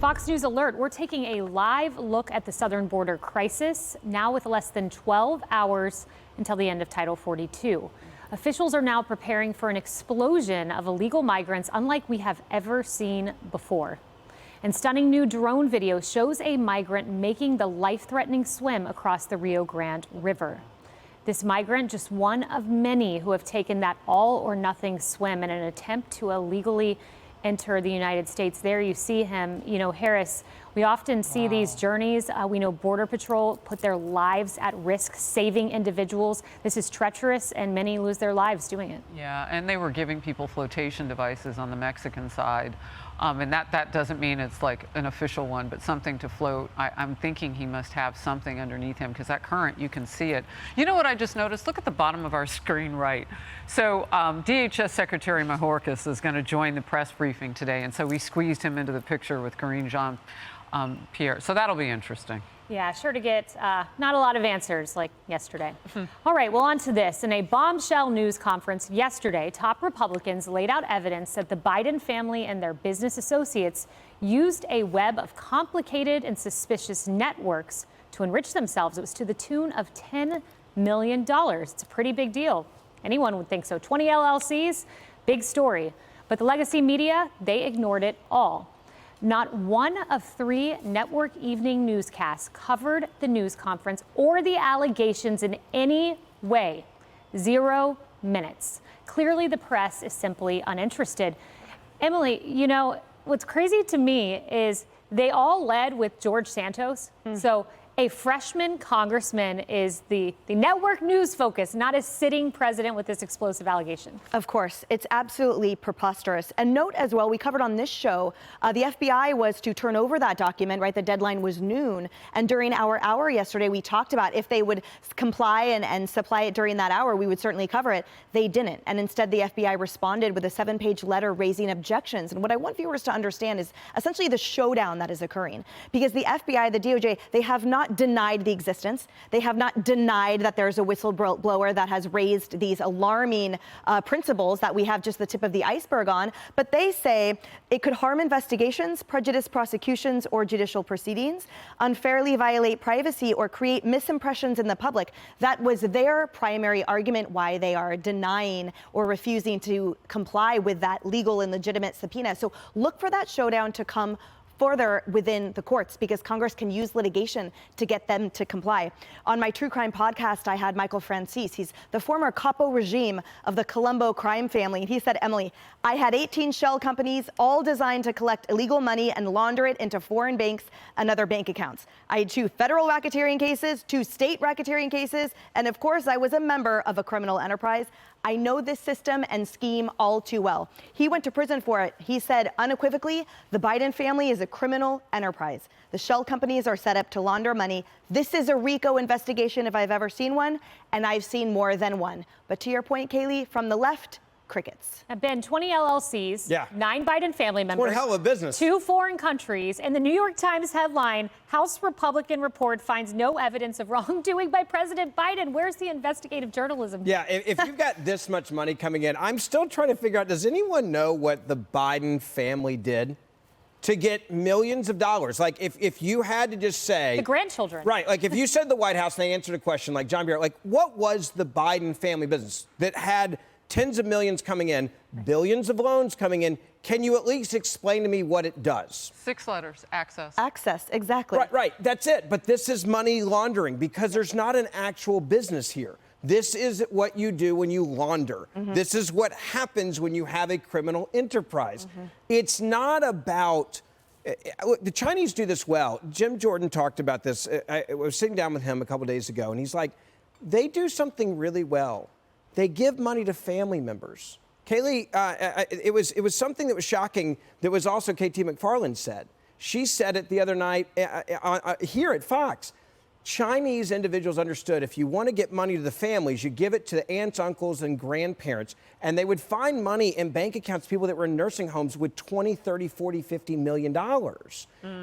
Fox News Alert, we're taking a live look at the southern border crisis, now with less than 12 hours until the end of Title 42. Officials are now preparing for an explosion of illegal migrants unlike we have ever seen before. And stunning new drone video shows a migrant making the life-threatening swim across the Rio Grande River. This migrant, just one of many who have taken that all-or-nothing swim in an attempt to illegally enter the United States. There you see him, Harris. We often see these journeys. We know Border Patrol put their lives at risk, saving individuals. This is treacherous, and many lose their lives doing it. Yeah, and they were giving people flotation devices on the Mexican side. And that doesn't mean it's like an official one, but something to float. I'm thinking he must have something underneath him because that current, you can see it. You know what I just noticed? Look at the bottom of our screen right. So DHS Secretary Mayorkas is going to join the press briefing today, and so we squeezed him into the picture with Karine Jean-Pierre. So that'll be interesting. Yeah, sure to get not a lot of answers like yesterday. All right, well, on to this. In a bombshell news conference yesterday, top Republicans laid out evidence that the Biden family and their business associates used a web of complicated and suspicious networks to enrich themselves. It was to the tune of $10 million. It's a pretty big deal. Anyone would think so. 20 LLCs, big story. But the legacy media, they ignored it all. Not one of 3 network evening newscasts covered the news conference or the allegations in any way. 0 minutes. Clearly, the press is simply uninterested. Emily, what's crazy to me is they all led with George Santos. So a freshman congressman is the network news focus, not a sitting president with this explosive allegation. Of course, it's absolutely preposterous. And note as well, we covered on this show, the FBI was to turn over that document, right? The deadline was noon. And during our hour yesterday, we talked about if they would comply and supply it during that hour, we would certainly cover it. They didn't. And instead, the FBI responded with a 7-page letter raising objections. And what I want viewers to understand is essentially the showdown that is occurring. Because the FBI, the DOJ, they have not denied the existence. They have not denied that there's a whistleblower that has raised these alarming principles that we have just the tip of the iceberg on. But they say it could harm investigations, prejudice prosecutions or judicial proceedings, unfairly violate privacy or create misimpressions in the public. That was their primary argument why they are denying or refusing to comply with that legal and legitimate subpoena. So look for that showdown to come further within the courts because Congress can use litigation to get them to comply. On my true crime podcast, I had Michael Francis. He's the former capo regime of the Colombo crime family. And he said, Emily, I had 18 shell companies, all designed to collect illegal money and launder it into foreign banks and other bank accounts. I had 2 federal racketeering cases, 2 state racketeering cases, and of course, I was a member of a criminal enterprise. I know this system and scheme all too well. He went to prison for it. He said unequivocally, the Biden family is a criminal enterprise. The shell companies are set up to launder money. This is a RICO investigation if I've ever seen one, and I've seen more than one. But to your point, Kaylee, from the left, crickets. Ben, 20 LLCs, 9 Biden family members, what a hell of a business. 2 foreign countries, and the New York Times headline, House Republican report finds no evidence of wrongdoing by President Biden. Where's the investigative journalism? Yeah, if you've got this much money coming in, I'm still trying to figure out, does anyone know what the Biden family did to get millions of dollars? Like, if you had to just say... The grandchildren. Right, like if you said the White House and they answered a question like John Bier, like what was the Biden family business that had tens of millions coming in, billions of loans coming in? Can you at least explain to me what it does? 6 letters, access. Access, exactly. Right, that's it. But this is money laundering because there's not an actual business here. This is what you do when you launder. This is what happens when you have a criminal enterprise. It's not about... Look, the Chinese do this well. Jim Jordan talked about this. I was sitting down with him a couple days ago, and he's like, they do something really well. They give money to family members. Kaylee, it was something that was shocking that was also KT McFarland said. She said it the other night here at Fox. Chinese individuals understood if you want to get money to the families, you give it to the aunts, uncles, and grandparents, and they would find money in bank accounts, people that were in nursing homes with $20, $30, $40, $50 million.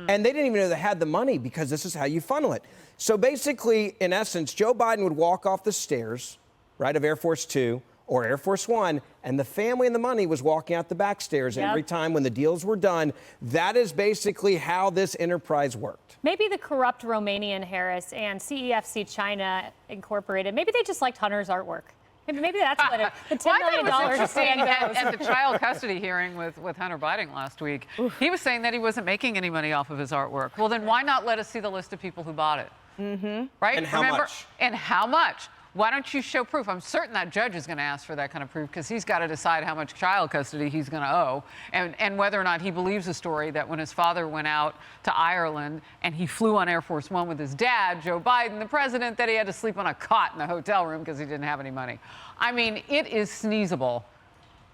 And they didn't even know they had the money because this is how you funnel it. So basically, in essence, Joe Biden would walk off the stairs, right, of Air Force Two, or Air Force One, and the family and the money was walking out the back stairs every time when the deals were done. That is basically how this enterprise worked. Maybe the corrupt Romanian Harris and CEFC China Incorporated, maybe they just liked Hunter's artwork. Maybe that's what the $10 million at the child custody hearing with Hunter Biden last week, he was saying that he wasn't making any money off of his artwork. Well, then why not let us see the list of people who bought it? Right? And how much? And how much? Why don't you show proof? I'm certain that judge is going to ask for that kind of proof because he's got to decide how much child custody he's going to owe and whether or not he believes the story that when his father went out to Ireland and he flew on Air Force One with his dad, Joe Biden, the president, that he had to sleep on a cot in the hotel room because he didn't have any money. I mean, it is sneezable,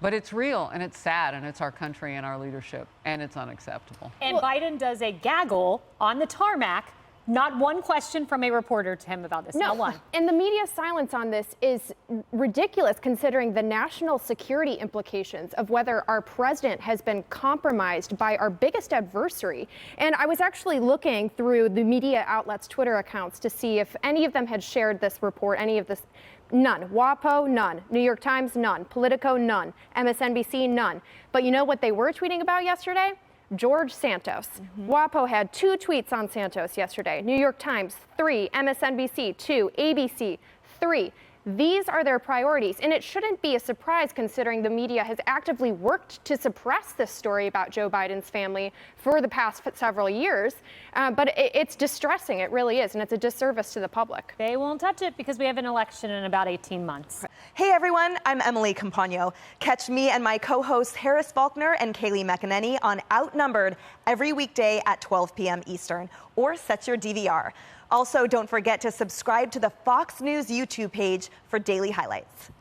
but it's real and it's sad and it's our country and our leadership and it's unacceptable. And Biden does a gaggle on the tarmac. Not one question from a reporter to him about this. No, not one. And the media's silence on this is ridiculous considering the national security implications of whether our president has been compromised by our biggest adversary. And I was actually looking through the media outlets' Twitter accounts to see if any of them had shared this report, any of this. None. WAPO, none. New York Times, none. Politico, none. MSNBC, none. But you know what they were tweeting about yesterday? George Santos. WAPO had 2 tweets on Santos yesterday. New York Times, 3. MSNBC, 2. ABC, 3. These are their priorities, and it shouldn't be a surprise considering the media has actively worked to suppress this story about Joe Biden's family for the past several years. But it's distressing, it really is, and it's a disservice to the public. They won't touch it because we have an election in about 18 months. Hey everyone, I'm Emily Compagno. Catch me and my co-hosts Harris Faulkner and Kaylee McEnany on Outnumbered every weekday at 12 p.m. Eastern, or set your DVR. Also, don't forget to subscribe to the Fox News YouTube page for daily highlights.